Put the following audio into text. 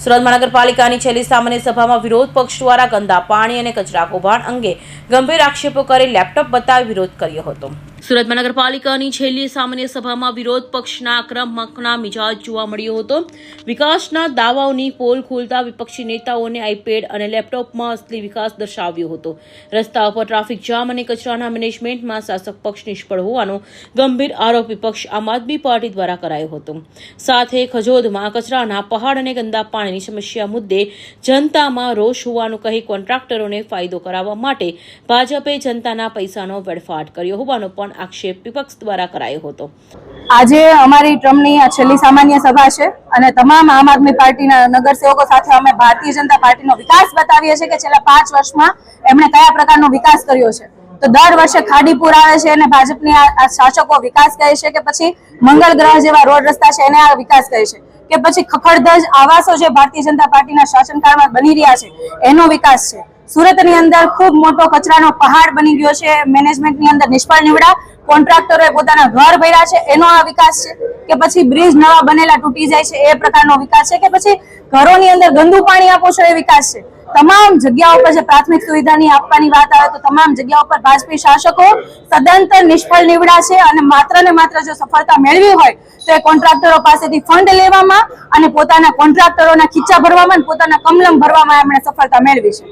સુરત મહાનગરપાલિકાની છેલ્લી સામાન્ય સભામાં વિરોધ પક્ષ દ્વારા ગંદા પાણી અને કચરા કૌભાંડ અંગે ગંભીર આક્ષેપો કરી લેપટોપ બતાવી વિરોધ કર્યો હતો. સુરત મહાનગરપાલિકાની છેલ્લી સામાન્ય સભામાં વિરોધ પક્ષના આક્રમકના મિજાજ જોવા મળ્યો હતો. વિકાસના દાવાઓની પોલ ખોલતા વિપક્ષી નેતાઓને આઈપેડ અને લેપટોપમાં અસલી વિકાસ દર્શાવ્યો હતો. રસ્તા પર ટ્રાફિક જામ અને કચરાના મેનેજમેન્ટમાં શાસક પક્ષ નિષ્ફળ હોવાનો ગંભીર આરોપ વિપક્ષ આમ આદમી પાર્ટી દ્વારા કરાયો હતો. સાથે ખજોદમાં કચરાના પહાડ અને ગંદા પાણીની સમસ્યા મુદ્દે જનતામાં રોષ હોવાનું કહી કોન્ટ્રાક્ટરોને ફાયદો કરાવવા માટે ભાજપે જનતાના પૈસાનો વેડફાટ કર્યો હોવાનો પણ આક્ષેપ વિપક્ષ દ્વારા કરાયો હતો. આજે અમારી ટ્રમ્પની આ છેલ્લી સામાન્ય સભા છે અને તમામ આમ આદમી પાર્ટીના નગરસેવકો સાથે અમે ભારતીય જનતા પાર્ટીનો વિકાસ બતાવીએ છીએ કે છેલ્લા 5 વર્ષમાં એમણે કયા પ્રકારનો વિકાસ કર્યો છે. તો દર વર્ષે ખાડીપુર આવે છે અને ભાજપની આ શાસકો વિકાસ કહે છે કે પછી મંગળ ગ્રહ જેવા રોડ રસ્તા છે એને આ વિકાસ કહે છે કે પછી ખખડધજ આવાસો જે ભારતીય જનતા પાર્ટીના શાસનકાળમાં બની રહ્યા છે એનો વિકાસ છે. સુરતની અંદર ખૂબ મોટો કચરાનો પહાડ બની ગયો છે. મેનેજમેન્ટની અંદર નિષ્ફળ નીવડા, કોન્ટ્રાક્ટરોએ પોતાના ઘર ભર્યા છે એનો આ વિકાસ છે કે પછી બ્રિજ નવા બનેલા તૂટી જાય છે એ પ્રકારનો વિકાસ છે કે પછી ઘરોની અંદર ગંદુ પાણી આપો છો એ વિકાસ છે. તમામ જગ્યાઓ પર જે પ્રાથમિક સુવિધાની આપવાની વાત આવે તો તમામ જગ્યાઓ પર ભાજપી શાસકો સદંતર નિષ્ફળ નીવડા છે અને માત્ર ને માત્ર જો સફળતા મેળવી હોય તો એ કોન્ટ્રાક્ટરો પાસેથી ફંડ લેવામાં અને પોતાના કોન્ટ્રાક્ટરોના ખીચા ભરવામાં અને પોતાના કમલમ ભરવામાં એમણે સફળતા મેળવી છે.